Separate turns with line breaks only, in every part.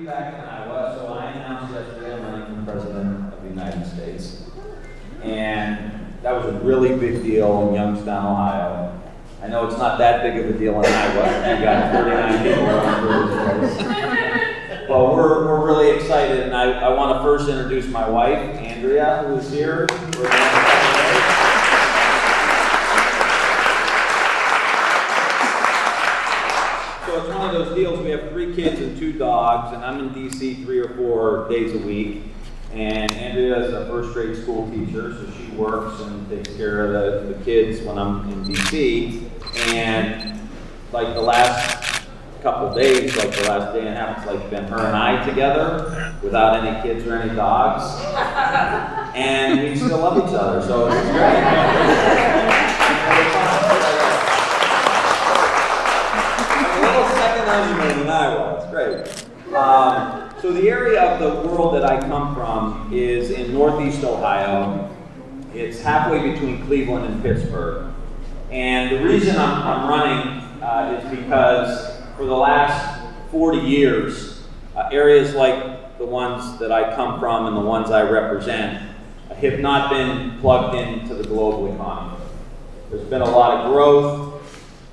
back in Iowa, so I announced yesterday I'm running for President of the United States. And that was a really big deal in Youngstown, Ohio. I know it's not that big of a deal in Iowa. You got 39 people running for this place. But we're really excited, and I want to first introduce my wife, Andrea, who is here. So it's one of those deals, we have 3 kids and 2 dogs, and I'm in D.C. 3 or 4 days a week. And Andrea is a first-grade school teacher, so she works and takes care of the kids when I'm in D.C. And like the last couple days, like the last day and a half, it's like been her and I together without any kids or any dogs. And we still love each other, so it's great. I'm a little second honeymoon in Iowa, it's great. So the area of the world that I come from is in northeast Ohio. It's halfway between Cleveland and Pittsburgh. And the reason I'm running is because for the last 40 years, areas like the ones that I come from and the ones I represent have not been plugged into the global economy. There's been a lot of growth.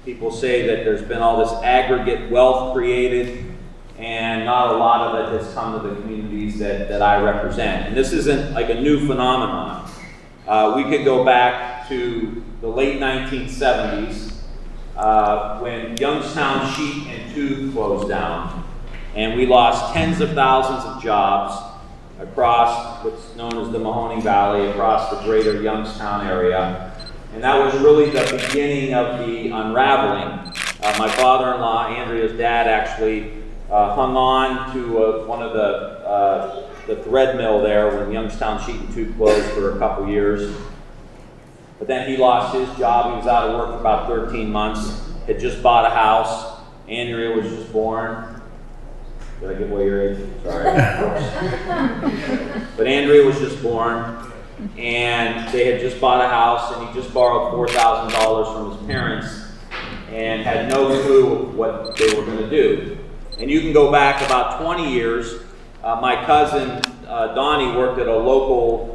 People say that there's been all this aggregate wealth created, and not a lot of it has come to the communities that I represent. And this isn't like a new phenomenon. We could go back to the late 1970s when Youngstown Sheet and Tube closed down, and we lost tens of thousands of jobs across what's known as the Mahoning Valley, across the greater Youngstown area. And that was really the beginning of the unraveling. My father-in-law, Andrea's dad, actually hung on to one of the thread mill there when Youngstown Sheet and Tube closed for a couple years. But then he lost his job. He was out of work for about 13 months, had just bought a house. Andrea was just born. Did I give away your age? Sorry. But Andrea was just born, and they had just bought a house, and he just borrowed $4,000 from his parents and had no clue what they were going to do. And you can go back about 20 years. My cousin, Donnie, worked at a local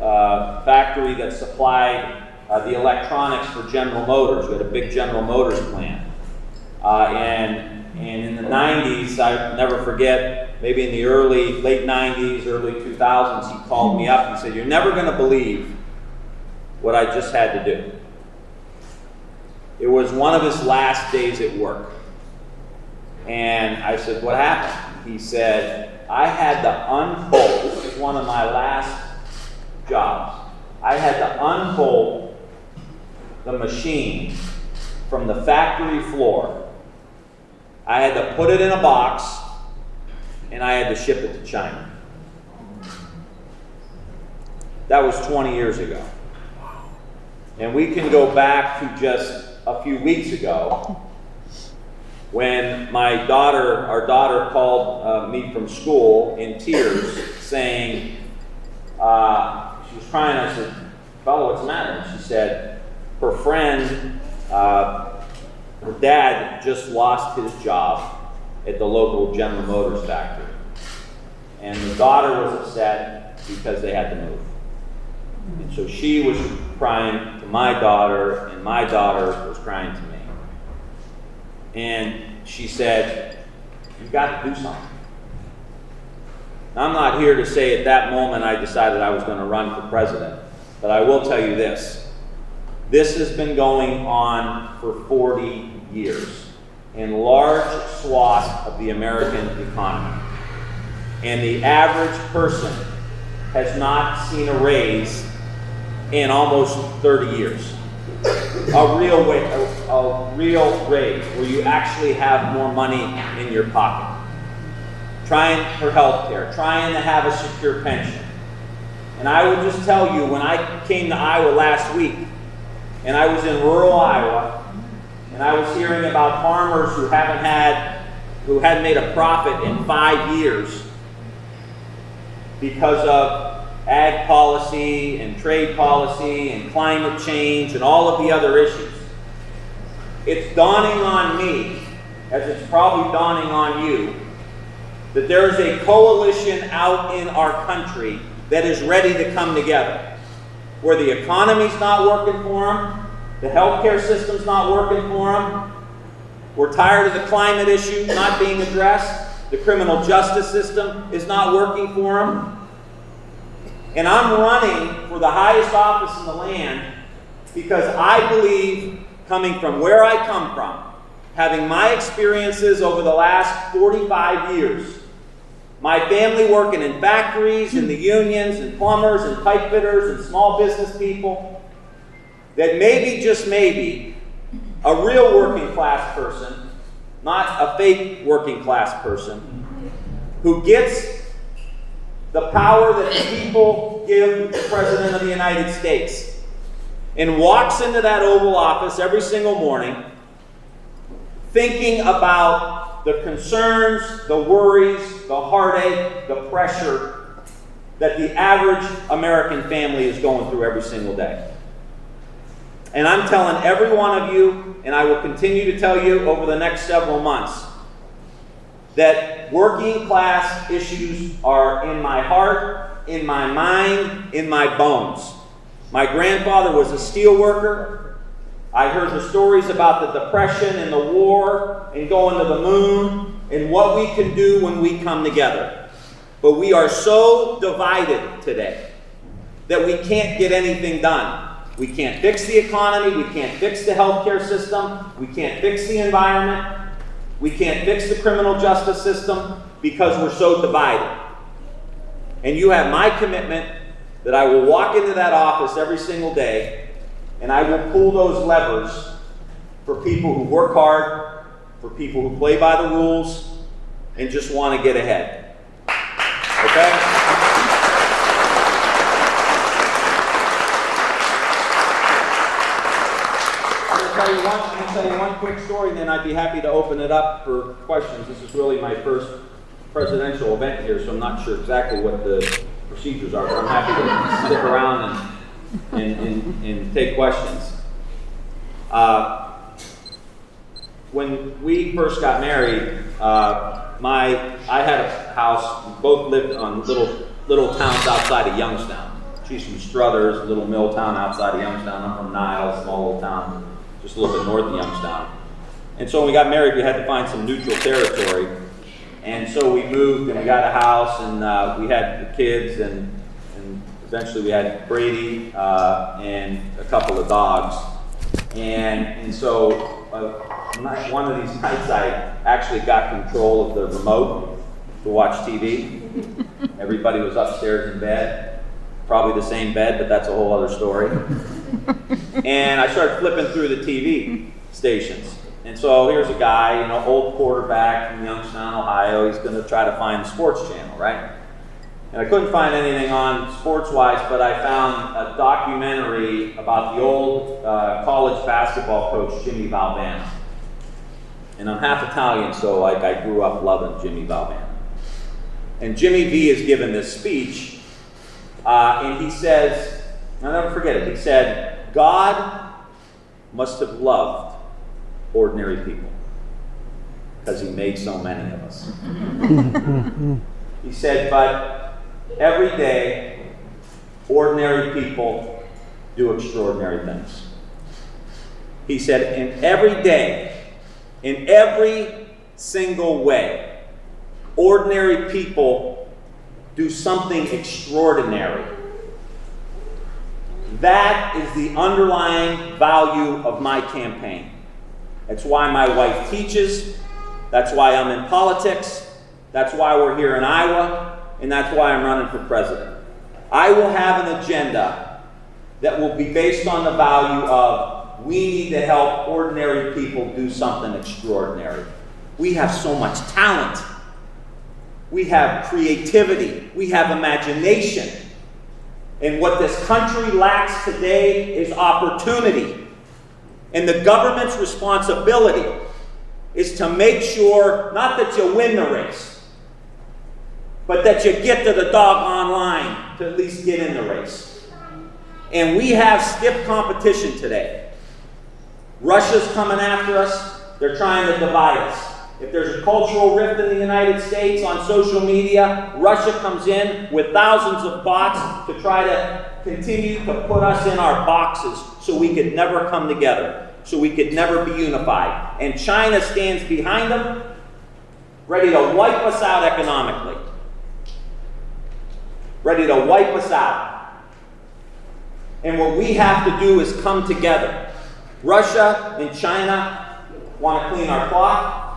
factory that supplied the electronics for General Motors. We had a big General Motors plant. And in the 90s, I never forget, maybe in the late 90s, early 2000s, he called me up and said, "You're never going to believe what I just had to do." It was one of his last days at work. And I said, "What happened?" He said, "I had to unbolt," this was one of my last jobs, "I had to unbolt the machine from the factory floor. I had to put it in a box, and I had to ship it to China." That was 20 years ago. And we can go back to just a few weeks ago when our daughter called me from school in tears saying, she was crying. I said, "Fellow, what's the matter?" She said, her friend, her dad just lost his job at the local General Motors factory. And the daughter was upset because they had to move. And so she was crying to my daughter, and my daughter was crying to me. And she said, "You've got to do something." Now, I'm not here to say at that moment I decided I was going to run for president, but I will tell you this. This has been going on for 40 years in large swaths of the American economy. And the average person has not seen a raise in almost 30 years. A real raise where you actually have more money in your pocket. Trying for health care, trying to have a secure pension. And I would just tell you, when I came to Iowa last week, and I was in rural Iowa, and I was hearing about farmers who hadn't made a profit in 5 years because of ag policy and trade policy and climate change and all of the other issues. It's dawning on me, as it's probably dawning on you, that there is a coalition out in our country that is ready to come together, where the economy's not working for them, the healthcare system's not working for them, we're tired of the climate issue not being addressed, the criminal justice system is not working for them, and I'm running for the highest office in the land because I believe, coming from where I come from, having my experiences over the last 45 years, my family working in factories, in the unions, and plumbers, and pipe fitters, and small business people, that maybe, just maybe, a real working class person, not a fake working class person, who gets the power that the people give the President of the United States, and walks into that Oval Office every single morning thinking about the concerns, the worries, the heartache, the pressure that the average American family is going through every single day. And I'm telling every one of you, and I will continue to tell you over the next several months, that working class issues are in my heart, in my mind, in my bones. My grandfather was a steel worker. I heard the stories about the Depression and the war and going to the moon and what we can do when we come together. But we are so divided today that we can't get anything done. We can't fix the economy. We can't fix the healthcare system. We can't fix the environment. We can't fix the criminal justice system because we're so divided. And you have my commitment that I will walk into that office every single day and I will pull those levers for people who work hard, for people who play by the rules, and just want to get ahead. Okay? I'm going to tell you one quick story, and then I'd be happy to open it up for questions. This is really my first presidential event here, so I'm not sure exactly what the procedures are, but I'm happy to stick around and take questions. When we first got married, I had a house. We both lived on little towns outside of Youngstown. She's from Struthers, a little mill town outside of Youngstown. I'm from Niles, small little town, just a little bit north of Youngstown. And so when we got married, we had to find some neutral territory. And so we moved and we got a house and we had the kids and eventually we had Brady and a couple of dogs. And so one of these nights I actually got control of the remote to watch TV. Everybody was upstairs in bed, probably the same bed, but that's a whole other story. And I started flipping through the TV stations. And so here's a guy, old quarterback from Youngstown, Ohio. He's going to try to find the sports channel, right? And I couldn't find anything on sports-wise, but I found a documentary about the old college basketball coach, Jimmy Valvano. And I'm half Italian, so I grew up loving Jimmy Valvano. And Jimmy V is given this speech, and he says, I'll never forget it, he said, God must have loved ordinary people because he made so many of us. He said, but every day, ordinary people do extraordinary things. He said, and every day, in every single way, ordinary people do something extraordinary. That is the underlying value of my campaign. That's why my wife teaches. That's why I'm in politics. That's why we're here in Iowa. And that's why I'm running for president. I will have an agenda that will be based on the value of we need to help ordinary people do something extraordinary. We have so much talent. We have creativity. We have imagination. And what this country lacks today is opportunity. And the government's responsibility is to make sure, not that you win the race, but that you get to the doggone line to at least get in the race. And we have stiff competition today. Russia's coming after us. They're trying to divide us. If there's a cultural rift in the United States on social media, Russia comes in with thousands of bots to try to continue to put us in our boxes so we could never come together, so we could never be unified. And China stands behind them, ready to wipe us out economically. Ready to wipe us out. And what we have to do is come together. Russia and China want to clean our clock.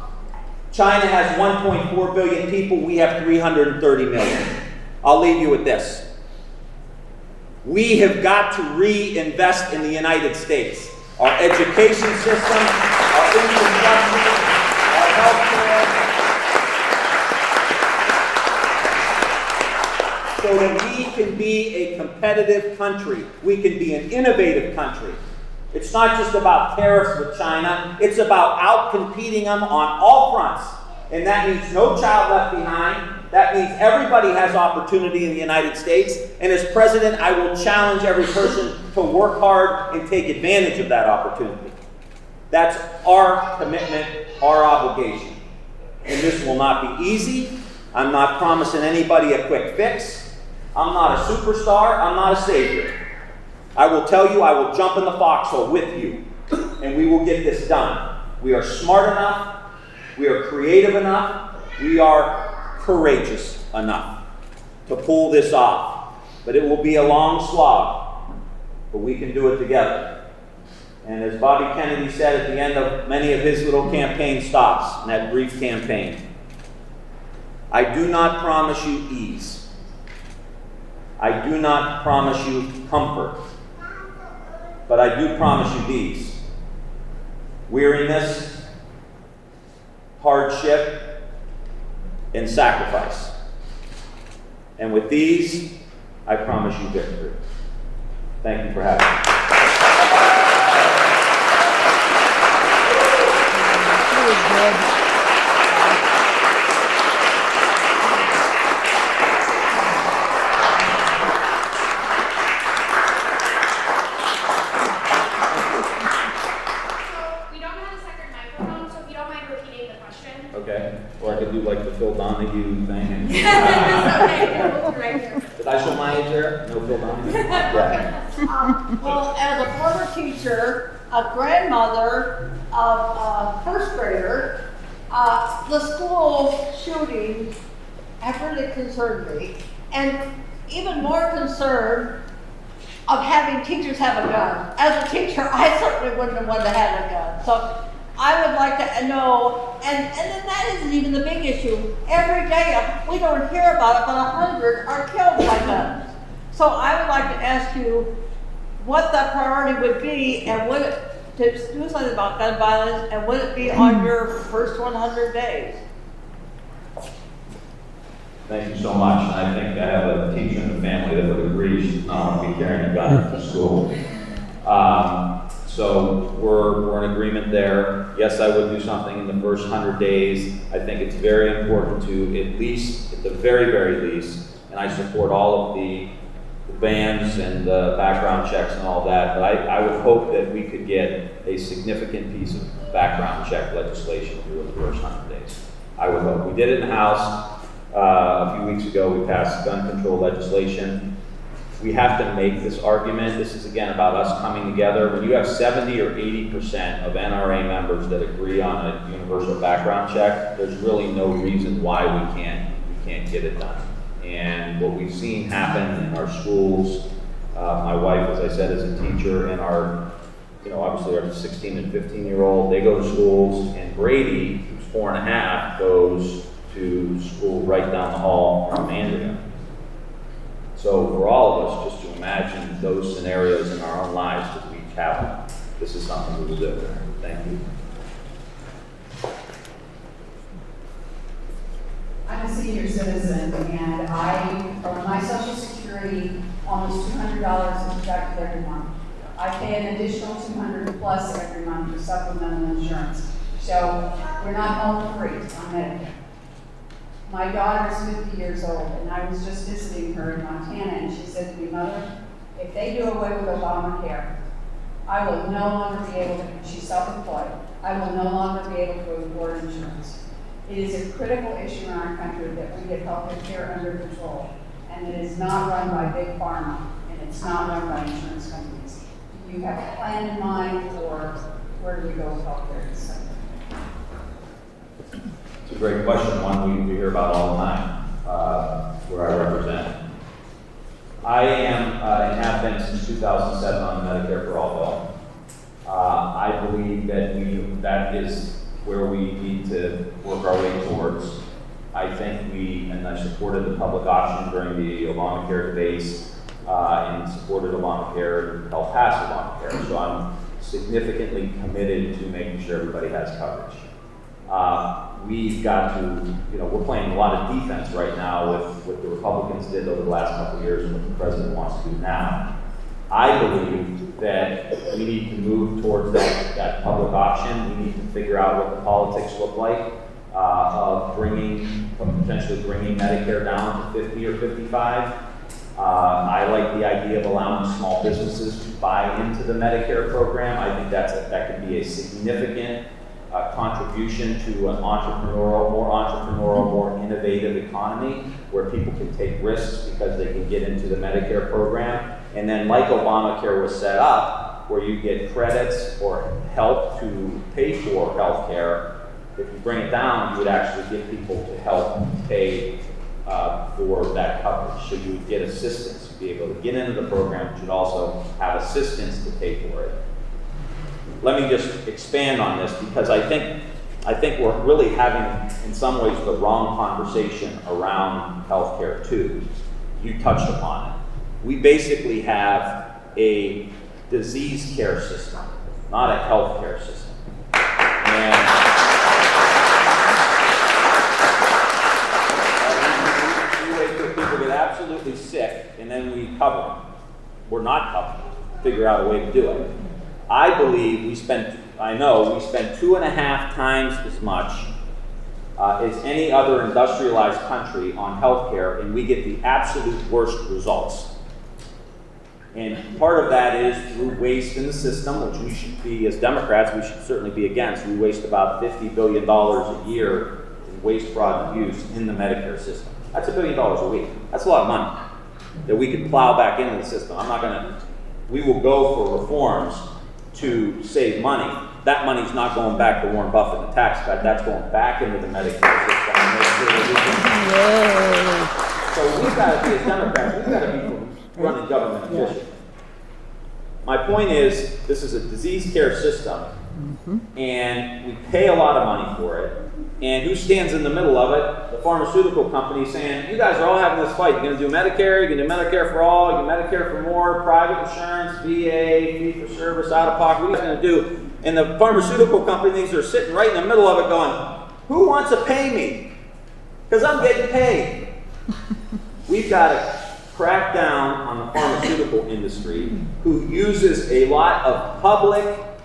China has 1.4 billion people. We have 330 million. I'll leave you with this. We have got to reinvest in the United States. Our education system, our infrastructure, our health care, so that we can be a competitive country. We can be an innovative country. It's not just about tariffs with China. It's about out-competing them on all fronts. And that means no child left behind. That means everybody has opportunity in the United States. And as president, I will challenge every person to work hard and take advantage of that opportunity. That's our commitment, our obligation. And this will not be easy. I'm not promising anybody a quick fix. I'm not a superstar. I'm not a savior. I will tell you, I will jump in the foxhole with you, and we will get this done. We are smart enough, we are creative enough, we are courageous enough to pull this off. But it will be a long slog, but we can do it together. And as Bobby Kennedy said at the end of many of his little campaign stops in that brief campaign, I do not promise you ease. I do not promise you comfort. But I do promise you these: weariness, hardship, and sacrifice. And with these, I promise you victory. Thank you for having me. Okay, or I could do like the Phil Donahue thing. Did I show my age there? No Phil Donahue? Yeah.
Well, as a former teacher, a grandmother of a first grader, the school shootings have really concerned me. And even more concerned of having teachers have a gun. As a teacher, I certainly wouldn't have wanted to have a gun. So I would like to know, and then that isn't even the big issue. Every day, we don't hear about it, but 100 are killed by guns. So I would like to ask you what that priority would be, and would it, to do something about gun violence, and would it be on your first 100 days?
Thank you so much. And I think I have a teacher in the family that would agree she's not going to be carrying a gun to school. So we're in agreement there. Yes, I would do something in the first 100 days. I think it's very important to, at least, at the very, very least, and I support all of the bans and the background checks and all that, but I would hope that we could get a significant piece of background check legislation through in the first 100 days. I would hope. We did it in the House a few weeks ago. We passed gun control legislation. We have to make this argument. This is, again, about us coming together. When you have 70 or 80% of NRA members that agree on a universal background check, there's really no reason why we can't get it done. And what we've seen happen in our schools, my wife, as I said, is a teacher, and our, obviously our 16 and 15-year-old, they go to schools, and Brady, who's 4.5, goes to school right down the hall from Andrea. So for all of us, just to imagine those scenarios in our own lives that we have, this is something we will do. Thank you.
I'm a senior citizen, and from my Social Security, almost $200 is deducted every month. I pay an additional $200 plus every month for supplemental insurance. So we're not home free on Medicare. My daughter's 50 years old, and I was just visiting her in Montana, and she said to me, Mother, if they do away with Obamacare, I will no longer be able to, she's self-employed, I will no longer be able to afford insurance. It is a critical issue in our country that we get health care under control, and it is not run by big pharma, and it's not run by insurance companies. Do you have a plan in mind, or where do we go with health care in this country?
It's a great question, one we hear about all the time, where I represent. I am, and have been since 2007 on the Medicare for All bill. I believe that that is where we need to work our way towards. I think and I supported the public option during the Obamacare debates, and supported Obamacare and helped pass Obamacare. So I'm significantly committed to making sure everybody has coverage. We've got to, we're playing a lot of defense right now with what the Republicans did over the last couple of years and what the president wants to do now. I believe that we need to move towards that public option. We need to figure out what the politics look like of potentially bringing Medicare down to 50 or 55. I like the idea of allowing small businesses to buy into the Medicare program. I think that could be a significant contribution to an more innovative economy where people can take risks because they can get into the Medicare program. And then like Obamacare was set up, where you get credits or help to pay for health care, if you bring it down, you would actually get people to help pay for that coverage. So you would get assistance to be able to get into the program, but you'd also have assistance to pay for it. Let me just expand on this, because I think we're really having, in some ways, the wrong conversation around healthcare too. You touched upon it. We basically have a disease care system, not a healthcare system. And we wait till people get absolutely sick, and then we cover them. We're not covered. Figure out a way to do it. I believe we spend 2.5 times as much as any other industrialized country on healthcare, and we get the absolute worst results. And part of that is through waste in the system, which we should be, as Democrats, we should certainly be against. We waste about $50 billion a year in waste, fraud, and abuse in the Medicare system. That's $1 billion a week. That's a lot of money that we could plow back into the system. We will go for reforms to save money. That money's not going back to Warren Buffett and the tax cut. That's going back into the Medicare system. And make sure that so we've got to be, as Democrats, we've got to be running government efficient. My point is, this is a disease care system, and we pay a lot of money for it. And who stands in the middle of it? The pharmaceutical company saying, you guys are all having this fight. You're going to do Medicare, you're going to do Medicare for all, you're going to do Medicare for more, private insurance, VA, fee-for-service, out-of-pocket. What are you going to do? And the pharmaceutical companies are sitting right in the middle of it going, who wants to pay me? Because I'm getting paid. We've got to crack down on the pharmaceutical industry, who uses a lot of public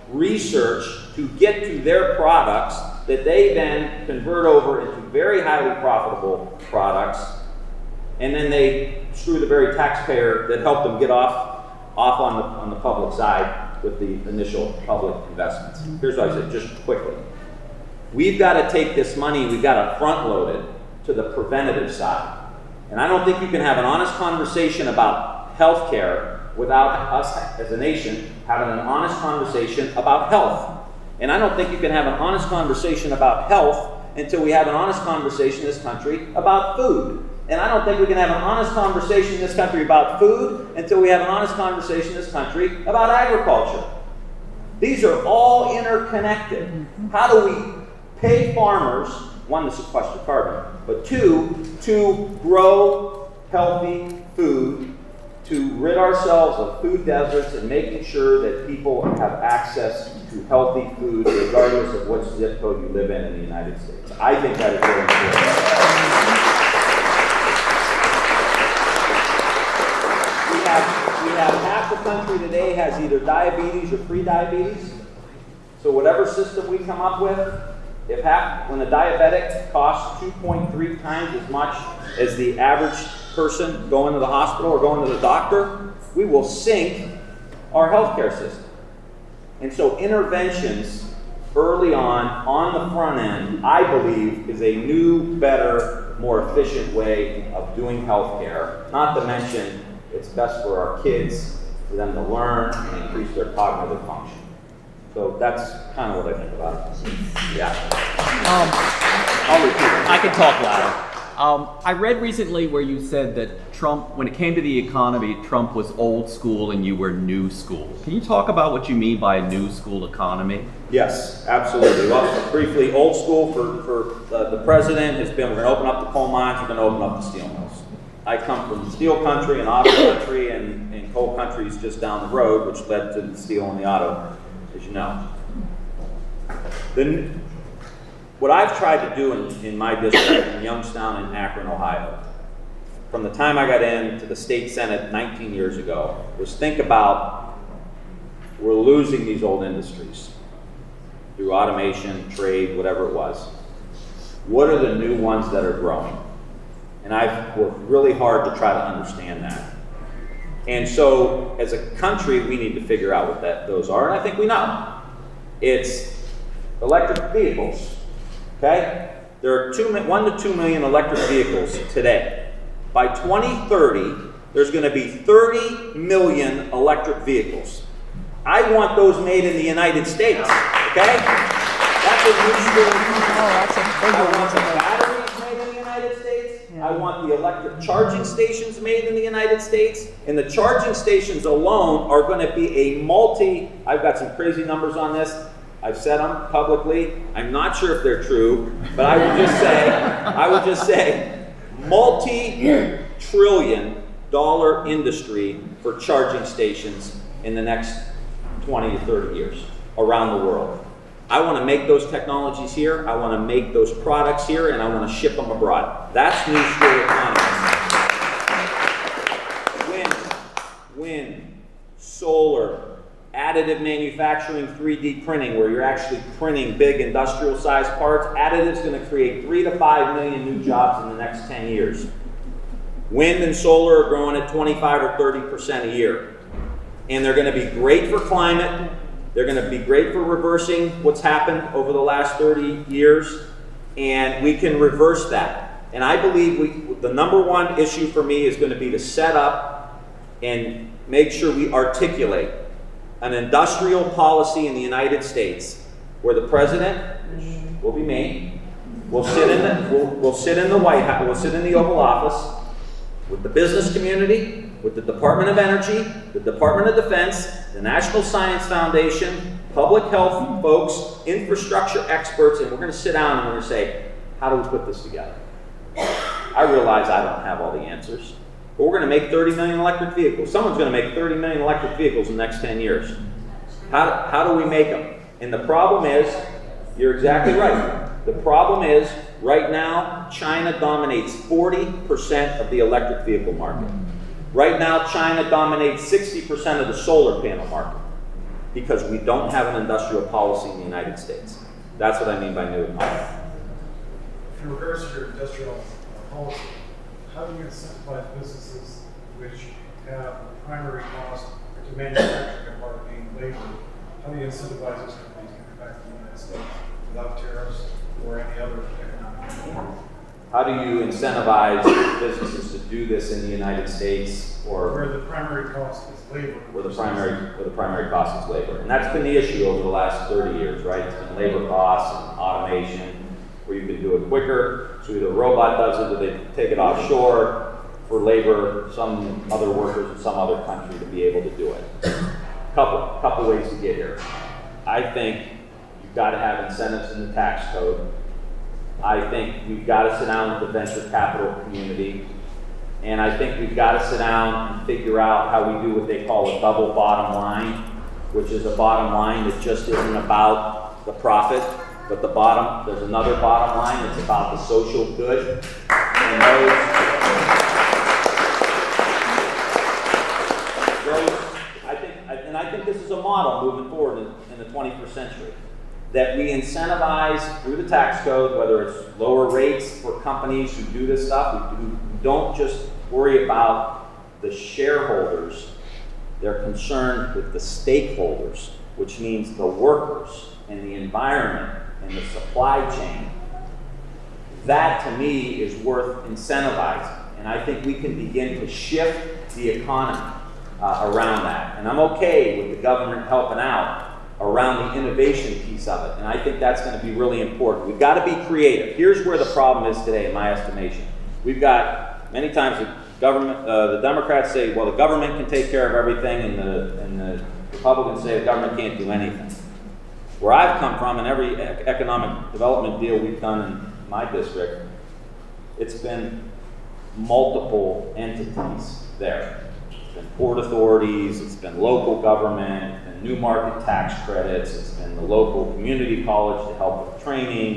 research to get to their products that they then convert over into very highly profitable products, and then they screw the very taxpayer that helped them get off on the public side with the initial public investments. Here's what I said, just quickly. We've got to take this money, we've got to front load it to the preventative side. And I don't think you can have an honest conversation about health care without us as a nation having an honest conversation about health. And I don't think you can have an honest conversation about health until we have an honest conversation in this country about food. And I don't think we can have an honest conversation in this country about food until we have an honest conversation in this country about agriculture. These are all interconnected. How do we pay farmers, one, to sequester carbon, but two, to grow healthy food, to rid ourselves of food deserts and making sure that people have access to healthy food regardless of what zip code you live in the United States. I think that is very important. We have half the country today has either diabetes or pre-diabetes. So whatever system we come up with, when a diabetic costs 2.3 times as much as the average person going to the hospital or going to the doctor, we will sink our healthcare system. And so interventions early on the front end, I believe is a new, better, more efficient way of doing healthcare. Not to mention, it's best for our kids, for them to learn and increase their cognitive function. So that's kind of what I think about it. Yeah. I'll repeat it.
I can talk louder. I read recently where you said that Trump, when it came to the economy, Trump was old school and you were new school. Can you talk about what you mean by a new school economy?
Yes, absolutely. Well, briefly, old school for the president has been, we're going to open up the coal mines, we're going to open up the steel mills. I come from steel country and auto country, and coal country is just down the road, which led to the steel and the auto, as you know. Then, what I've tried to do in my district, in Youngstown and Akron, Ohio, from the time I got into the state senate 19 years ago, was think about, we're losing these old industries through automation, trade, whatever it was. What are the new ones that are growing? And I've worked really hard to try to understand that. And so, as a country, we need to figure out what those are, and I think we know. It's electric vehicles. Okay? There are 1 to 2 million electric vehicles today. By 2030, there's going to be 30 million electric vehicles. I want those made in the United States. Okay? That's a new school. I want the batteries made in the United States. I want the electric charging stations made in the United States. And the charging stations alone are going to be a I've got some crazy numbers on this. I've said them publicly. I'm not sure if they're true, but I would just say, multi-trillion dollar industry for charging stations in the next 20 to 30 years around the world. I want to make those technologies here. I want to make those products here, and I want to ship them abroad. That's new school economy. Wind, solar, additive manufacturing, 3D printing, where you're actually printing big industrial-sized parts. Additive's going to create 3 to 5 million new jobs in the next 10 years. Wind and solar are growing at 25 or 30% a year. And they're going to be great for climate. They're going to be great for reversing what's happened over the last 30 years. And we can reverse that. And I believe the number one issue for me is going to be to set up and make sure we articulate an industrial policy in the United States where the president will be me. We'll sit in the White House. We'll sit in the Oval Office with the business community, with the Department of Energy, the Department of Defense, the National Science Foundation, public health folks, infrastructure experts, and we're going to sit down and we're going to say, how do we put this together? I realize I don't have all the answers. But we're going to make 30 million electric vehicles. Someone's going to make 30 million electric vehicles in the next 10 years. How do we make them? And the problem is, you're exactly right. The problem is, right now, China dominates 40% of the electric vehicle market. Right now, China dominates 60% of the solar panel market because we don't have an industrial policy in the United States. That's what I mean by new economy.
In regards to your industrial policy, how do you incentivize businesses which have a primary cost to manufacturing part being labor? How do you incentivize those companies to come back to the United States without tariffs or any other economic?
How do you incentivize businesses to do this in the United States, or
where the primary cost is labor?
Where the primary cost is labor, and that's been the issue over the last 30 years, right? It's been labor costs and automation, where you can do it quicker. So either a robot does it, or they take it offshore for labor, some other workers in some other country to be able to do it. Couple ways to get here. I think you've got to have incentives in the tax code. I think we've got to sit down with the venture capital community. And I think we've got to sit down and figure out how we do what they call a double bottom line, which is a bottom line that just isn't about the profit, but there's another bottom line that's about the social good. And I think this is a model moving forward in the 21st century. That we incentivize through the tax code, whether it's lower rates for companies who do this stuff. We don't just worry about the shareholders. They're concerned with the stakeholders, which means the workers, and the environment and the supply chain, that to me is worth incentivizing. And I think we can begin to shift the economy around that. And I'm okay with the government helping out around the innovation piece of it. And I think that's going to be really important. We've got to be creative. Here's where the problem is today, in my estimation. We've got, many times the government, the Democrats say, well, the government can take care of everything, and the Republicans say the government can't do anything. Where I've come from, in every economic development deal we've done in my district, it's been multiple entities there. It's been port authorities, it's been local government, it's been new market tax credits, it's been the local community college to help with training.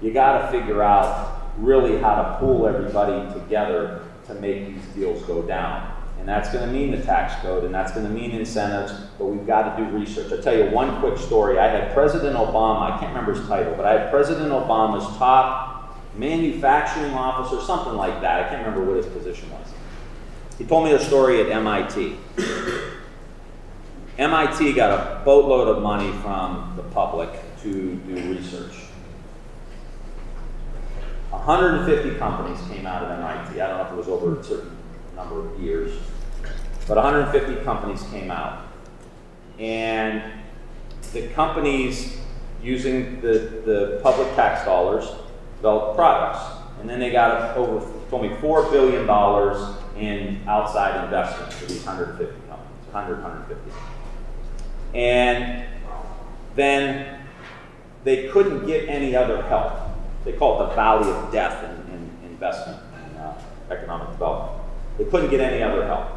You got to figure out really how to pull everybody together to make these deals go down. And that's going to mean the tax code, and that's going to mean incentives, but we've got to do research. I'll tell you one quick story. I had President Obama, I can't remember his title, but I had President Obama's top manufacturing officer, something like that. I can't remember what his position was. He told me a story at MIT. MIT got a boatload of money from the public to do research. 150 companies came out of MIT. I don't know if it was over a certain number of years, but 150 companies came out. And the companies, using the public tax dollars, developed products. And then they got told me $4 billion in outside investment for these 150 companies, 150. And then they couldn't get any other help. They call it the valley of death in investment and economic development. They couldn't get any other help.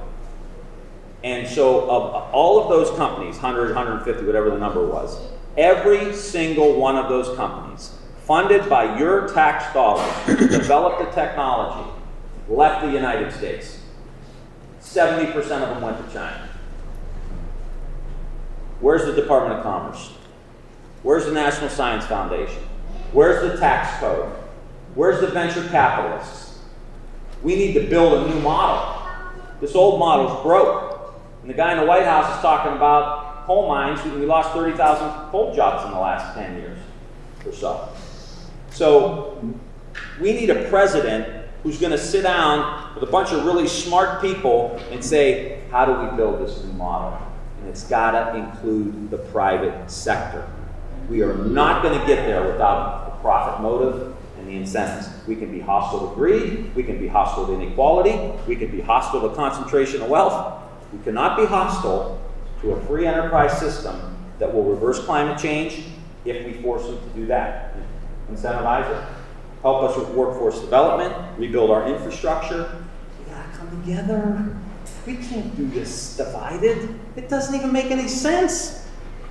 And so of all of those companies, 100, 150, whatever the number was, every single one of those companies, funded by your tax dollars to develop the technology, left the United States. 70% of them went to China. Where's the Department of Commerce? Where's the National Science Foundation? Where's the tax code? Where's the venture capitalists? We need to build a new model. This old model's broke. And the guy in the White House is talking about coal mines. We lost 30,000 coal jobs in the last 10 years or so. So we need a president who's going to sit down with a bunch of really smart people and say, how do we build this new model? And it's got to include the private sector. We are not going to get there without the profit motive and the incentives. We can be hostile to greed. We can be hostile to inequality. We can be hostile to concentration of wealth. We cannot be hostile to a free enterprise system that will reverse climate change if we force them to do that. Incentivize it. Help us with workforce development. Rebuild our infrastructure. We got to come together. We can't do this divided. It doesn't even make any sense.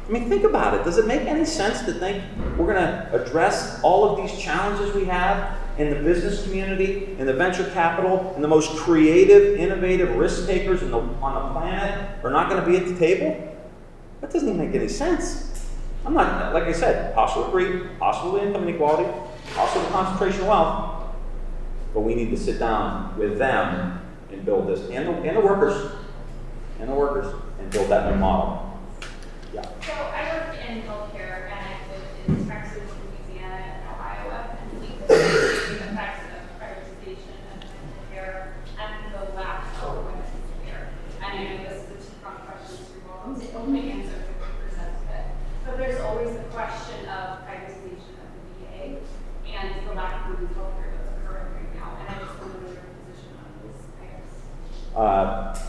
I mean, think about it. Does it make any sense to think we're going to address all of these challenges we have in the business community, in the venture capital, and the most creative, innovative risk takers on the planet are not going to be at the table? That doesn't even make any sense. I'm not, like I said, hostile to greed, hostile to income inequality, hostile to concentration of wealth, but we need to sit down with them and build this, and the workers, and build that new model. Yeah.
So I worked in healthcare, and I lived in Texas, Louisiana, and Iowa, and we could see the effects of privatization of mental care and the lack of women's care. And I know this is a two-pronged question, so you're welcome to only answer 50% of it. But there's always the question of privatization of the VA and the lack of women's healthcare that's occurring right now. And I just want to know your position on those items.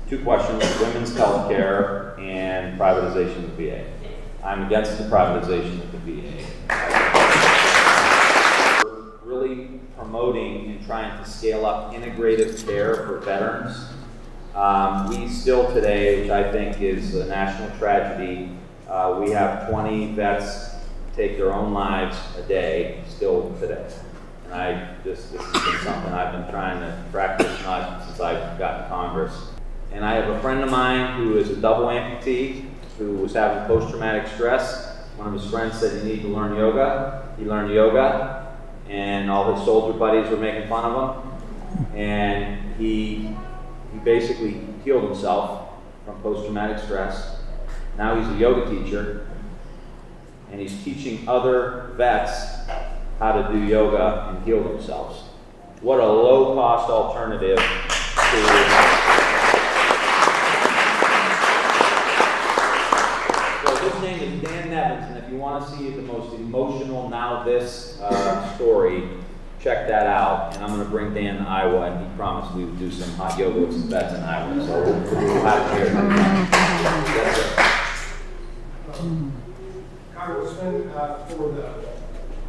Two questions, women's health care and privatization of the VA. I'm against the privatization of the VA. We're really promoting and trying to scale up integrative care for veterans. We still today, which I think is a national tragedy, we have 20 vets take their own lives a day still today. And this has been something I've been trying to practice not since I've gotten to Congress. And I have a friend of mine who is a double amputee who was having post-traumatic stress. One of his friends said, you need to learn yoga. He learned yoga, and all his soldier buddies were making fun of him. And he basically healed himself from post-traumatic stress. Now he's a yoga teacher. and he's teaching other vets how to do yoga and heal themselves. What a low-cost alternative to... His name is Dan Nevins, and if you want to see the most emotional Now This story, check that out. And I'm going to bring Dan to Iowa, and he promised we would do some hot yoga with some vets in Iowa. So we'll have to hear it.
Congressman, for the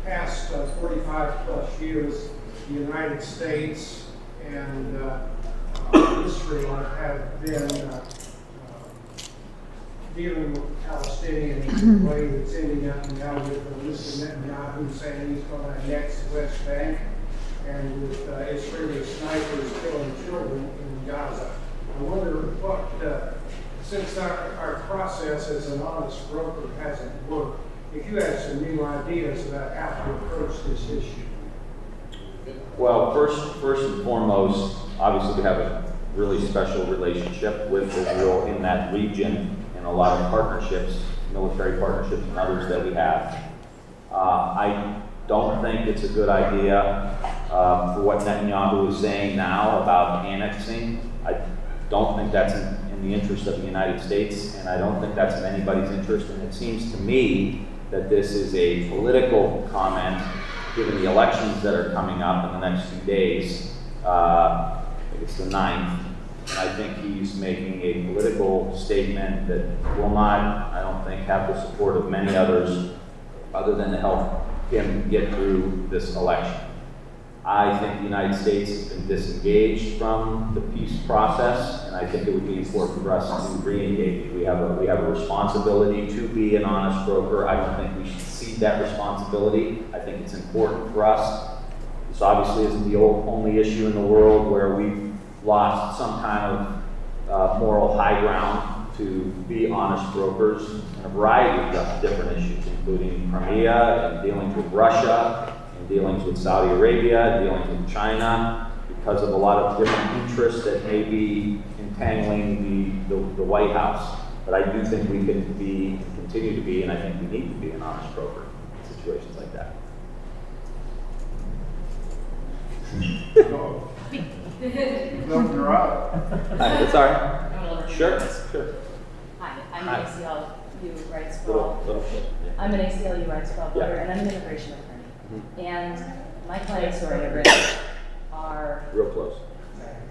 past 45 plus years, the United States and Israel have been dealing with Palestinians in a way that's ending up now with Mr. Netanyahu saying he's going to annex the West Bank, and with Israeli snipers killing children in Gaza. I wonder what, since our process as an honest broker hasn't worked, if you had some new ideas about how to approach this issue.
Well, first and foremost, obviously we have a really special relationship with Israel in that region, and a lot of partnerships, military partnerships and others that we have. I don't think it's a good idea for what Netanyahu is saying now about annexing. I don't think that's in the interest of the United States, and I don't think that's in anybody's interest. And it seems to me that this is a political comment, given the elections that are coming up in the next few days. I think it's the 9th. And I think he's making a political statement that will not, I don't think, have the support of many others other than to help him get through this election. I think the United States has been disengaged from the peace process, and I think it would be important for us to re-engage. We have a responsibility to be an honest broker. I don't think we should cede that responsibility. I think it's important for us. This obviously isn't the only issue in the world where we've lost some kind of moral high ground to be honest brokers in a variety of different issues, including Crimea and dealings with Russia, and dealings with Saudi Arabia, and dealings with China, because of a lot of different interests that may be entangling the White House. But I do think we can be, continue to be, and I think we need to be an honest broker in situations like that.
No, you're out.
Sorry? Sure.
Hi, I'm
Hi.
an ACLU rights sprawl.
Little shit, yeah.
I'm an ACLU rights sprawl builder,
Yeah.
and I'm an immigration attorney.
Mhm.
And my clients who are immigrants are,
Real close.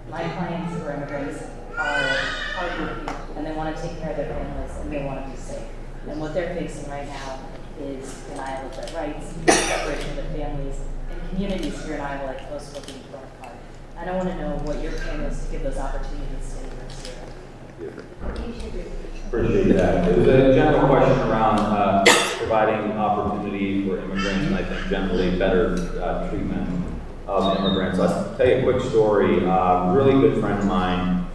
my clients who are immigrants are hardworking, and they want to take care of their families, and they want to be safe. And what they're facing right now is denial of their rights, separation of their families, and communities here in Iowa like close will be torn apart. And I want to know what your plan is to give those opportunities to immigrants here.
Appreciate that. It was a general question around providing opportunity for immigrants, and I think generally better treatment of immigrants. I'll tell you a quick story. Really good friend of mine.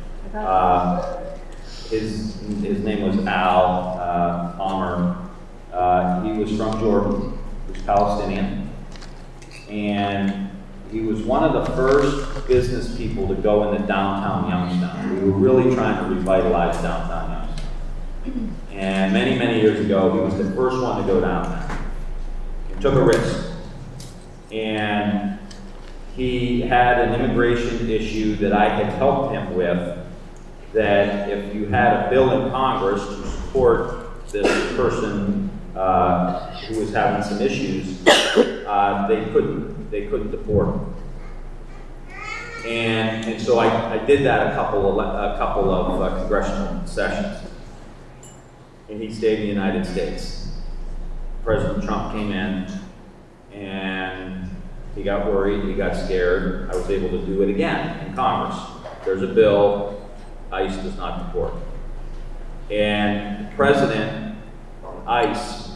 His name was Al Palmer. He was from Jordan. He was Palestinian, and he was one of the first business people to go into downtown Youngstown. We were really trying to revitalize downtown Youngstown. And many, many years ago, he was the first one to go down there. He took a risk. And he had an immigration issue that I had helped him with, that if you had a bill in Congress to support this person who was having some issues, they couldn't deport him. And so I did that a couple of congressional sessions. And he stayed in the United States. President Trump came in, and he got worried, he got scared. I was able to do it again in Congress. There's a bill, ICE does not deport. And the president, ICE,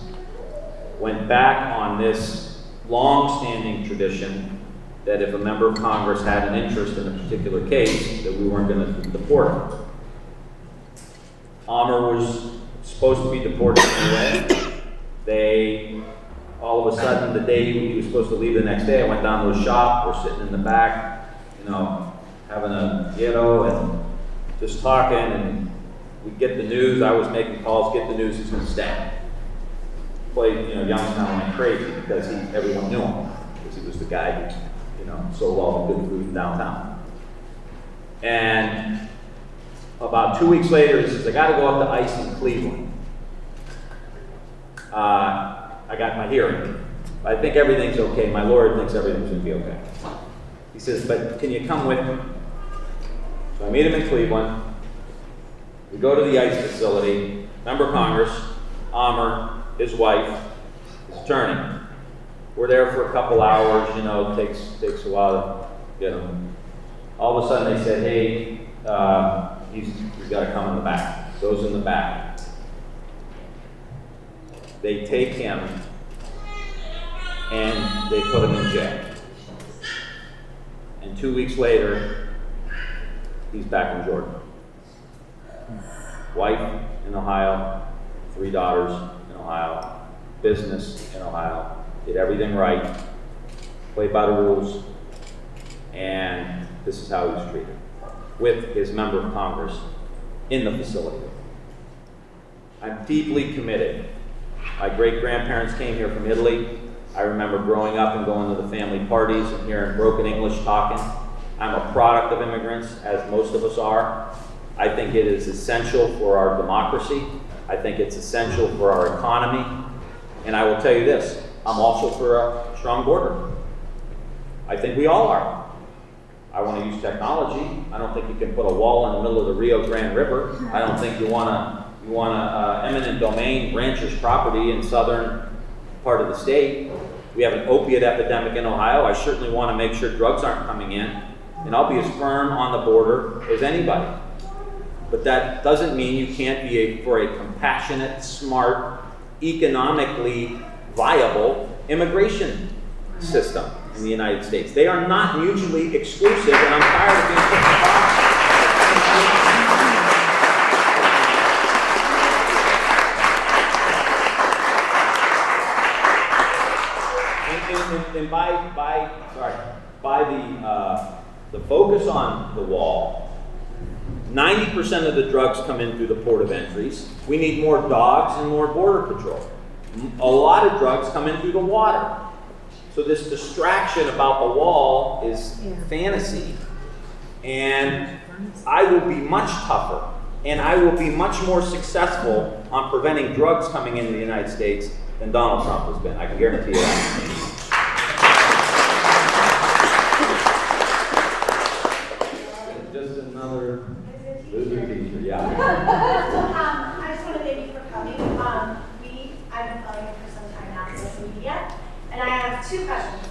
went back on this long-standing tradition that if a member of Congress had an interest in a particular case, that we weren't going to deport him. Amr was supposed to be deported anyway. They, all of a sudden, the day he was supposed to leave the next day, I went down to his shop, we're sitting in the back, having a ghetto and just talking, and we get the news. I was making calls, get the news, he's going to stay. played, Youngstown went crazy because everyone knew him, because he was the guy who, sold all the good food in downtown. And about 2 weeks later, he says, I gotta go up to ICE in Cleveland. I got my hearing. I think everything's okay. My lawyer thinks everything's gonna be okay. He says, but can you come with me? So I meet him in Cleveland. We go to the ICE facility. Member of Congress, Amr, his wife, his attorney. We're there for a couple hours, it takes a while to get him. All of a sudden they said, hey, he's got to come in the back. Goes in the back. They take him and they put him in jail. And 2 weeks later, he's back in Georgia. Wife in Ohio, 3 daughters in Ohio, business in Ohio, did everything right, played by the rules, and this is how he was treated, with his member of Congress in the facility. I'm deeply committed. My great-grandparents came here from Italy. I remember growing up and going to the family parties and hearing broken English talking. I'm a product of immigrants, as most of us are. I think it is essential for our democracy. I think it's essential for our economy. And I will tell you this, I'm also for a strong border. I think we all are. I want to use technology. I don't think you can put a wall in the middle of the Rio Grande River. I don't think you want to eminent domain rancher's property in southern part of the state. We have an opiate epidemic in Ohio. I certainly want to make sure drugs aren't coming in. And I'll be as firm on the border as anybody. But that doesn't mean you can't be for a compassionate, smart, economically viable immigration system in the United States. They are not mutually exclusive, and I'm tired of being put in the box. And by the focus on the wall, 90% of the drugs come in through the port of entries. We need more dogs and more border patrol. A lot of drugs come in through the water. So this distraction about the wall is fantasy. And I will be much tougher, and I will be much more successful on preventing drugs coming into the United States than Donald Trump has been. I can guarantee you that. Just another loser teacher, yeah.
I just want to thank you for coming. I've been following you for some time now on social media, and I have 2 questions.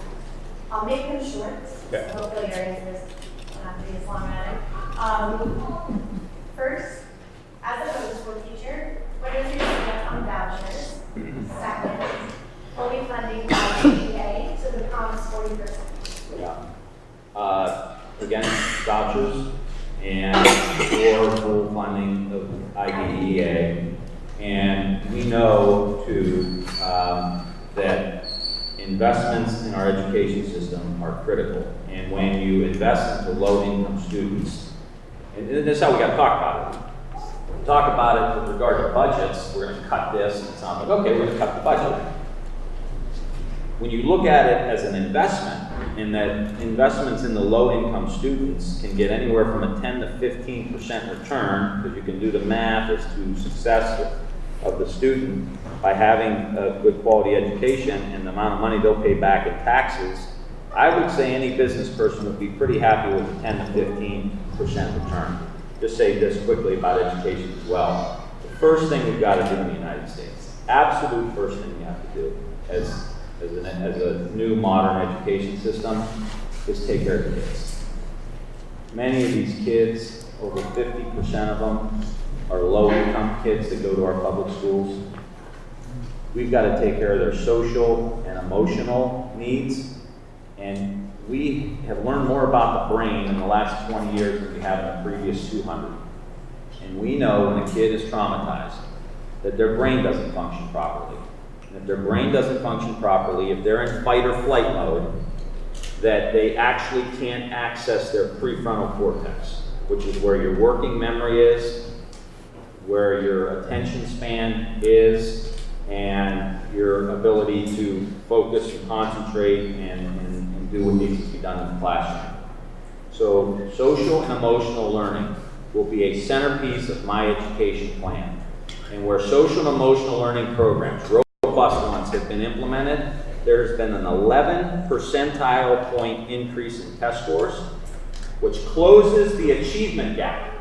I'll make them short,
Okay.
so hopefully your answers don't have to be as long as first, as a middle school teacher, what is your stance on vouchers? Second, fully funding IDEA to the promised 40%.
Yeah. Again, vouchers and for full funding of IDEA. And we know too that investments in our education system are critical. And when you invest into low-income students, and this is how we got to talk about it. We talk about it with regard to budgets. We're going to cut this, and it sounds like, okay, we're going to cut the budget. When you look at it as an investment, in that investments in the low-income students can get anywhere from a 10 to 15% return, because you can do the math as to success of the student by having a good quality education and the amount of money they'll pay back in taxes. I would say any business person would be pretty happy with a 10 to 15% return. Just say this quickly about education as well. The first thing we've got to do in the United States, absolute first thing we have to do as a new modern education system, is take care of the kids. Many of these kids, over 50% of them, are low-income kids that go to our public schools. We've got to take care of their social and emotional needs, and we have learned more about the brain in the last 20 years than we have in the previous 200. And we know when a kid is traumatized that their brain doesn't function properly. And if their brain doesn't function properly, if they're in fight or flight mode, that they actually can't access their prefrontal cortex, which is where your working memory is, where your attention span is, and your ability to focus and concentrate and do what needs to be done in the classroom. So social and emotional learning will be a centerpiece of my education plan. And where social and emotional learning programs, robust ones, have been implemented, there's been an 11 percentile point increase in test scores, which closes the achievement gap.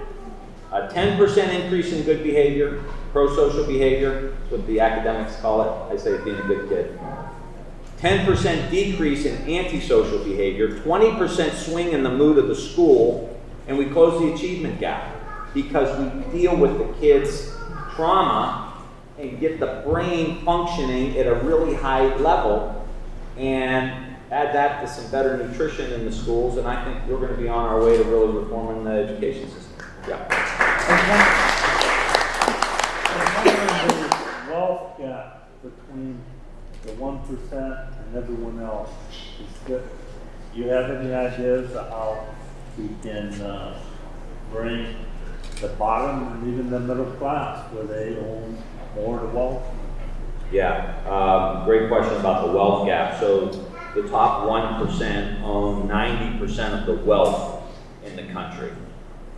A 10% increase in good behavior, pro-social behavior, that's what the academics call it. I say being a good kid. 10% decrease in antisocial behavior, 20% swing in the mood of the school, and we close the achievement gap because we deal with the kids' trauma and get the brain functioning at a really high level, and add that to some better nutrition in the schools, and I think we're going to be on our way to really reforming the education system. Yeah.
The wealth gap between the 1% and everyone else is good. Do you have any ideas of how we can bring the bottom and even the middle class where they own more of the wealth?
Yeah, great question about the wealth gap. So the top 1% own 90% of the wealth in the country.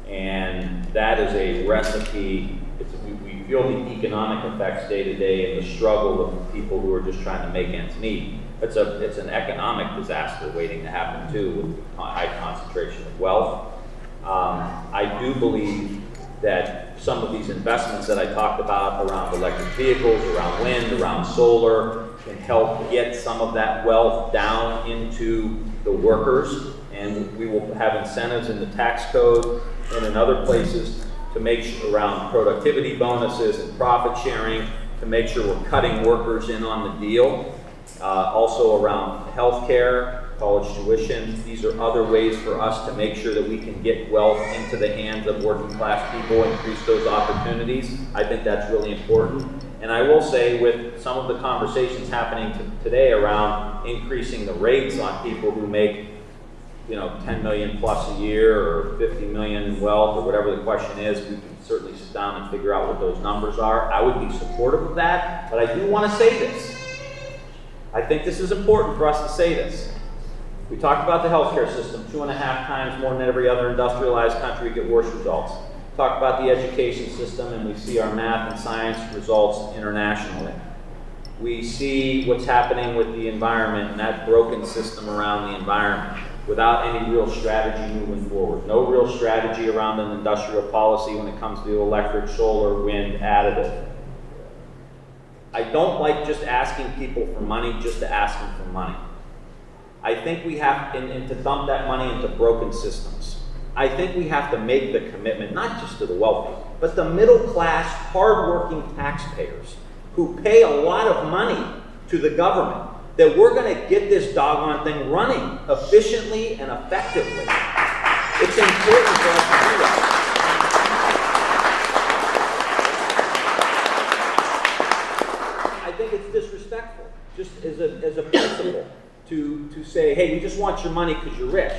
And that is a recipe. We feel the economic effects day to day and the struggle of people who are just trying to make ends meet. It's an economic disaster waiting to happen too, with high concentration of wealth. I do believe that some of these investments that I talked about around electric vehicles, around wind, around solar, can help get some of that wealth down into the workers. And we will have incentives in the tax code and in other places to make sure around productivity bonuses and profit sharing to make sure we're cutting workers in on the deal. Also around healthcare, college tuition. These are other ways for us to make sure that we can get wealth into the hands of working class people, increase those opportunities. I think that's really important. And I will say, with some of the conversations happening today around increasing the rates on people who make 10 million plus a year or 50 million in wealth or whatever the question is, we can certainly sit down and figure out what those numbers are. I would be supportive of that, but I do want to say this. I think this is important for us to say this. We talked about the healthcare system, 2.5 times more than every other industrialized country, we get worse results. Talk about the education system, and we see our math and science results internationally. We see what's happening with the environment and that broken system around the environment without any real strategy moving forward. No real strategy around an industrial policy when it comes to electric, solar, wind, additive. I don't like just asking people for money just to ask them for money. I think we have, and to dump that money into broken systems. I think we have to make the commitment, not just to the wealthy, but the middle class, hardworking taxpayers who pay a lot of money to the government, that we're going to get this doggone thing running efficiently and effectively. It's important for us to do that. I think it's disrespectful, just as a principle, to say, hey, we just want your money because you're rich.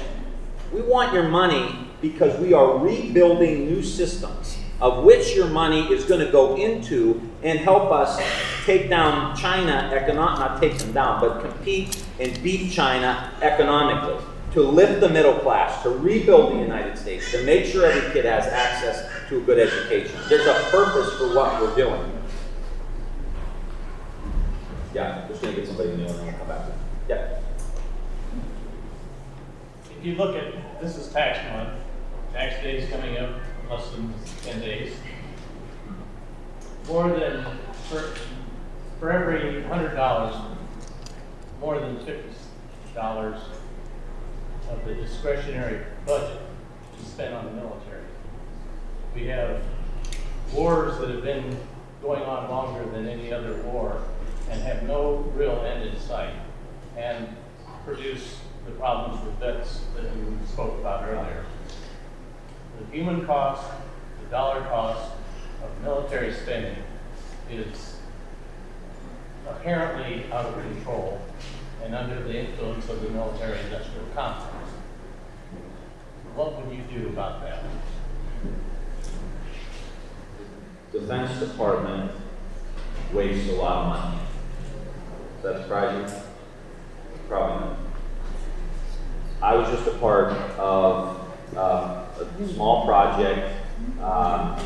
We want your money because we are rebuilding new systems, of which your money is going to go into and help us take down China, not take them down, but compete and beat China economically, to lift the middle class, to rebuild the United States, to make sure every kid has access to a good education. There's a purpose for what we're doing. Yeah, just going to get somebody new and then we'll come back to it. Yeah.
If you look at, this is tax month, tax day is coming up in less than 10 days. More than, for every $100, more than $50 of the discretionary budget is spent on the military. We have wars that have been going on longer than any other war and have no real end in sight, and produce the problems with vets that you spoke about earlier. The human cost, the dollar cost of military spending is apparently out of control and under the influence of the military-industrial complex. What would you do about that?
Defense Department waste a lot of money. Does that surprise you? Probably not. I was just a part of a small project,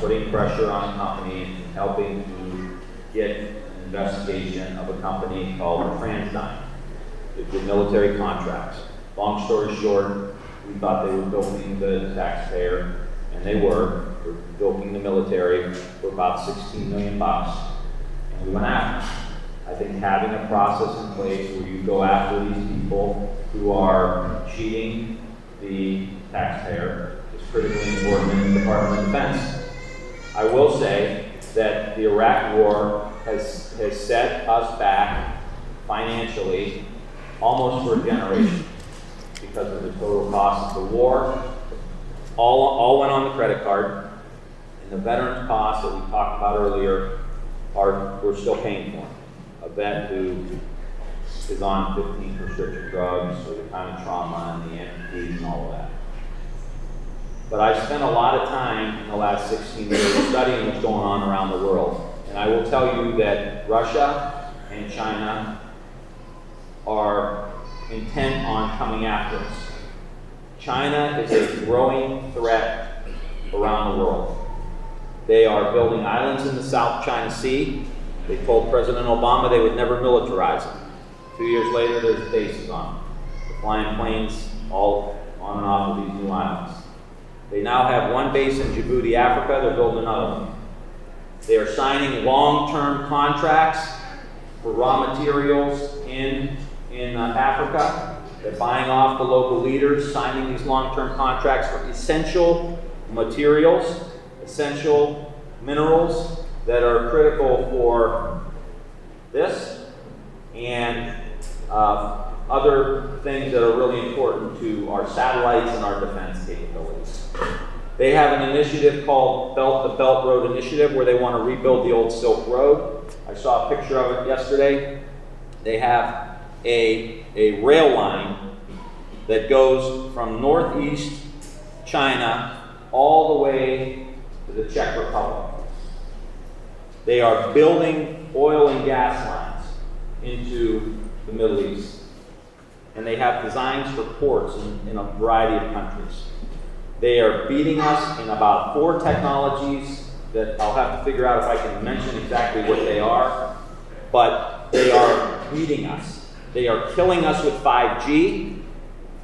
putting pressure on a company and helping to get an investigation of a company called TransDigm. It did military contracts. Long story short, we thought they were bilking the taxpayer, and they were. They were bilking the military for about $16 million, and we went after them. I think having a process in place where you go after these people who are cheating the taxpayer is critically important in the Department of Defense. I will say that the Iraq War has set us back financially almost for a generation because of the total cost of the war. All went on the credit card, and the veterans costs that we talked about earlier we're still paying for. A vet who is on 15 prescription drugs or the kind of trauma and the amputees and all of that. But I've spent a lot of time in the last 16 years studying what's going on around the world. And I will tell you that Russia and China are intent on coming after us. China is a growing threat around the world. They are building islands in the South China Sea. They told President Obama they would never militarize them. 2 years later, there's bases on them. They're flying planes all on and off of these new islands. They now have one base in Djibouti, Africa. They're building another one. They are signing long-term contracts for raw materials in Africa. They're buying off the local leaders, signing these long-term contracts for essential materials, essential minerals that are critical for this and other things that are really important to our satellites and our defense capabilities. They have an initiative called the Belt Road Initiative where they want to rebuild the old Silk Road. I saw a picture of it yesterday. They have a rail line that goes from northeast China all the way to the Czech Republic. They are building oil and gas lines into the Middle East. And they have designs for ports in a variety of countries. They are beating us in about 4 technologies that I'll have to figure out if I can mention exactly what they are. But they are beating us. They are killing us with 5G.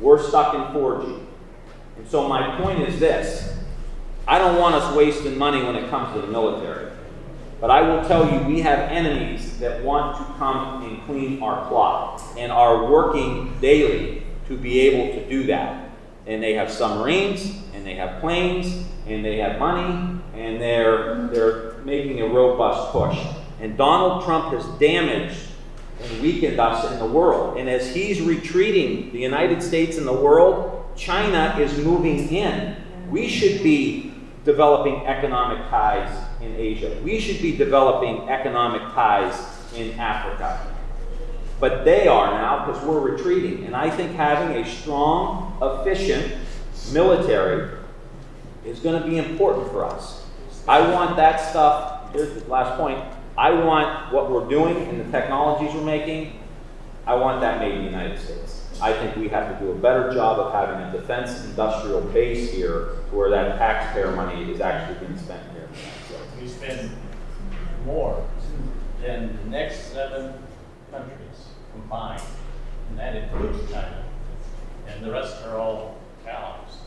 We're stuck in 4G. And so my point is this. I don't want us wasting money when it comes to the military. But I will tell you, we have enemies that want to come and clean our clock and are working daily to be able to do that. And they have submarines, and they have planes, and they have money, and they're making a robust push. And Donald Trump has damaged and weakened us in the world. And as he's retreating the United States and the world, China is moving in. We should be developing economic ties in Asia. We should be developing economic ties in Africa. But they are now because we're retreating. And I think having a strong, efficient military is going to be important for us. I want that stuff. Here's the last point. I want what we're doing and the technologies we're making, I want that made in the United States. I think we have to do a better job of having a defense industrial base here where that taxpayer money is actually being spent here.
We spend more than the next 7 countries combined, and that includes China. And the rest are all allies.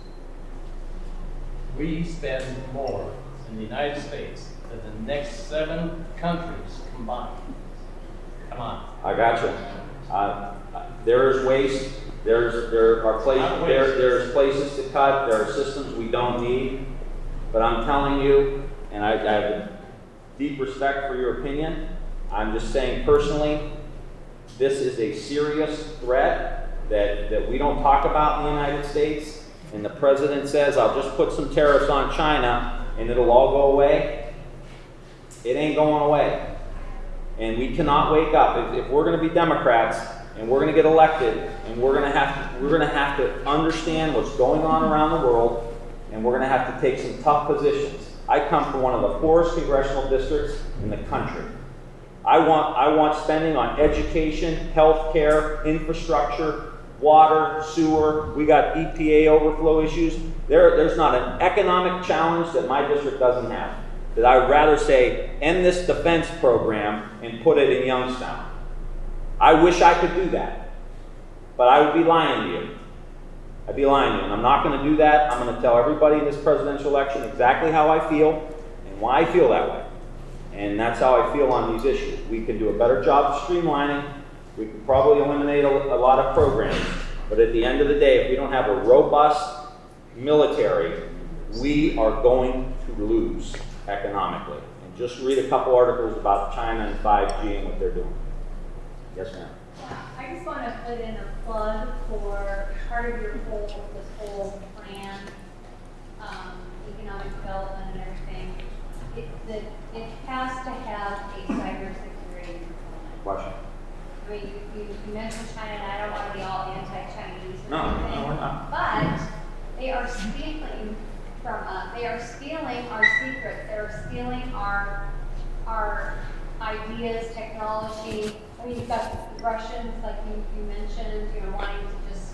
We spend more in the United States than the next 7 countries combined. Come on.
I got you. There is waste. There's places to cut. There are systems we don't need. But I'm telling you, and I have deep respect for your opinion. I'm just saying personally, this is a serious threat that we don't talk about in the United States. And the president says, I'll just put some tariffs on China and it'll all go away. It ain't going away. And we cannot wake up. If we're going to be Democrats and we're going to get elected and we're going to have to understand what's going on around the world, and we're going to have to take some tough positions. I come from one of the poorest congressional districts in the country. I want spending on education, healthcare, infrastructure, water, sewer. We got EPA overflow issues. There's not an economic challenge that my district doesn't have. That I would rather say, end this defense program and put it in Youngstown. I wish I could do that, but I would be lying to you. I'd be lying to you, and I'm not going to do that. I'm going to tell everybody in this presidential election exactly how I feel and why I feel that way. And that's how I feel on these issues. We can do a better job of streamlining. We could probably eliminate a lot of programs. But at the end of the day, if we don't have a robust military, we are going to lose economically. And just read a couple articles about China and 5G and what they're doing. Yes, ma'am.
I just want to put in a plug for part of this whole plan, economic development and everything. It has to have a cybersecurity component.
Question?
I mean, you mentioned China, and I don't want to be all anti-Chinese or
No,
anything,
we're not.
but they are stealing from us. They are stealing our secrets. They are stealing our ideas, technology. I mean, you've got the Russians, like you mentioned, wanting to just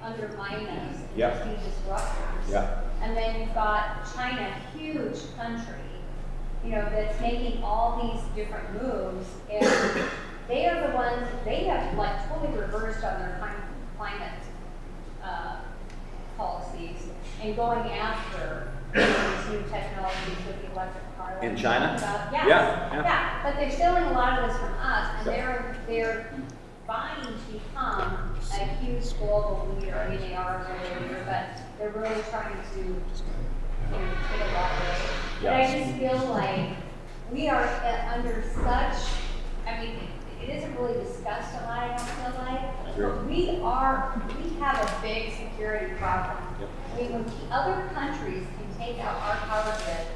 undermine us and
Yeah.
just be disruptors.
Yeah.
And then you've got China, huge country, that's making all these different moves, and they are the ones, they have like totally reversed on their climate policies and going after these new technologies with the electric car.
In China?
Yes. Yeah. But they're stealing a lot of this from us, and they're vying to become a huge global leader. I mean, they are a global leader, but they're really trying to take a lot of it. But I just feel like we are under such, I mean, it isn't really discussed a lot, I don't feel like.
Sure.
But we have a big security problem.
Yep.
I mean, when other countries can take out our power grid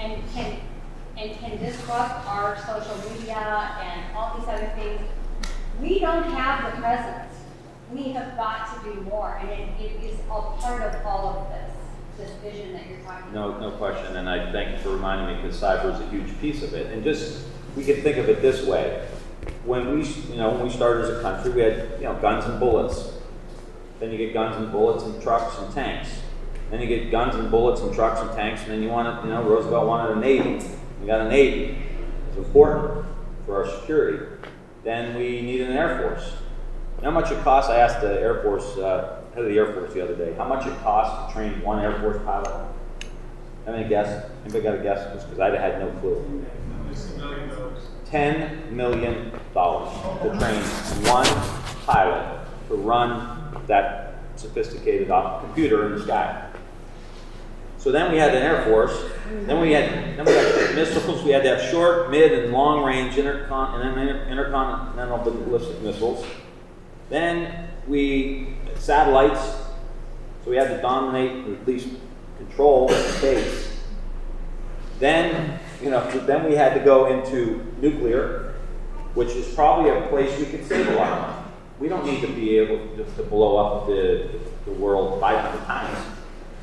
and can disrupt our social media and all these other things, we don't have the presence. We have got to do more, and it is a part of all of this vision that you're talking about.
No question, and I thank you for reminding me, because cyber is a huge piece of it. And just, we can think of it this way. When we started as a country, we had, guns and bullets. Then you get guns and bullets and trucks and tanks. Then you get guns and bullets and trucks and tanks, and then you want Roosevelt wanted a Navy. We got a Navy. It's important for our security. Then we needed an Air Force. You know how much it costs? I asked the Air Force, head of the Air Force the other day, how much it costs to train one Air Force pilot? Have any guess? Anybody got a guess? Just because I had no clue. $10 million to train one pilot to run that sophisticated computer in the sky. So then we had an Air Force. Then we had missiles. We had to have short, mid, and long range intercontinental ballistic missiles. Then satellites. So we had to dominate, or at least control space. Then then we had to go into nuclear, which is probably a place we could save a lot of money. We don't need to be able to blow up the world 500 times.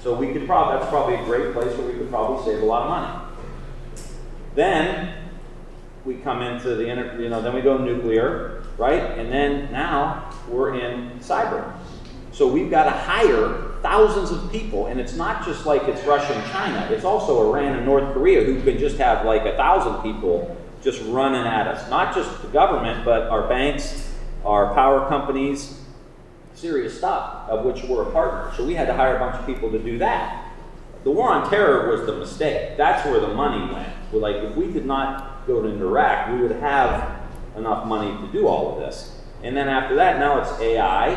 So we could that's probably a great place where we could probably save a lot of money. Then we come into then we go nuclear, right? And then now we're in cyber. So we've got to hire thousands of people, and it's not just like it's Russia and China. It's also Iran and North Korea, who can just have like 1,000 people just running at us. Not just the government, but our banks, our power companies, serious stuff, of which we're a partner. So we had to hire a bunch of people to do that. The war on terror was the mistake. That's where the money went. Like, if we did not go into Iraq, we would have enough money to do all of this. And then after that, now it's AI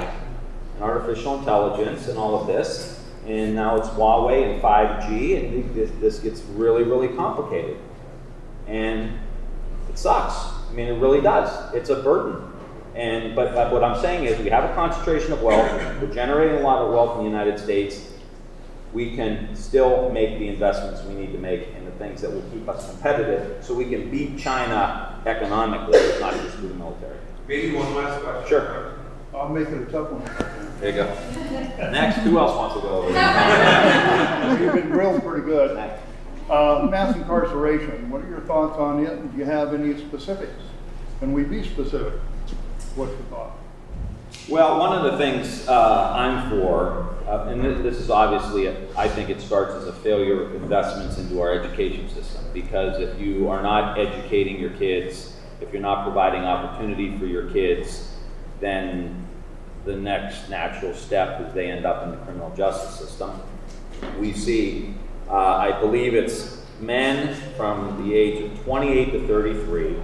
and artificial intelligence and all of this. And now it's Huawei and 5G, and this gets really, really complicated. And it sucks. I mean, it really does. It's a burden. But what I'm saying is, we have a concentration of wealth. We're generating a lot of wealth in the United States. We can still make the investments we need to make in the things that will keep us competitive, so we can beat China economically, not just through the military.
Maybe one last question.
Sure.
I'll make it a tough one.
There you go. Next, who else wants to go over there?
You've been grilled pretty good.
Next.
Mass incarceration, what are your thoughts on it? And do you have any specifics? Can we be specific? What's your thought?
Well, one of the things I'm for, and this is obviously, I think it starts as a failure of investments into our education system. Because if you are not educating your kids, if you're not providing opportunity for your kids, then the next natural step is they end up in the criminal justice system. We see, I believe it's men from the age of 28 to 33,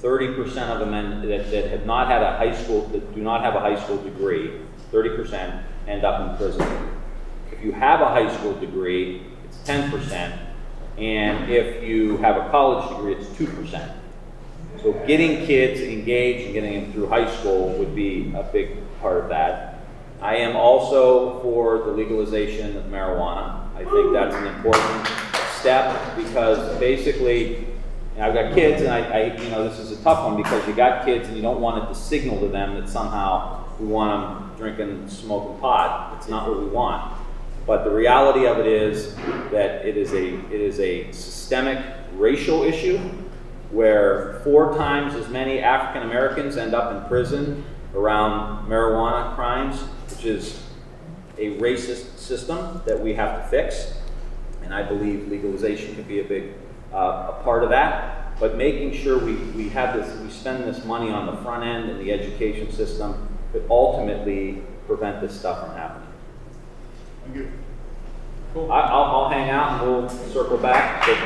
30% of the men that have not had a high school, that do not have a high school degree, 30% end up in prison. If you have a high school degree, it's 10%, and if you have a college degree, it's 2%. So getting kids engaged and getting them through high school would be a big part of that. I am also for the legalization of marijuana. I think that's an important step because basically, I've got kids and I this is a tough one because you got kids and you don't want it to signal to them that somehow we want them drinking, smoking pot. It's not what we want. But the reality of it is that it is a systemic racial issue where 4 times as many African Americans end up in prison around marijuana crimes, which is a racist system that we have to fix. And I believe legalization could be a big a part of that. But making sure we have this, we spend this money on the front end in the education system could ultimately prevent this stuff from happening.
Thank you.
Cool.
I'll hang out and we'll circle back. But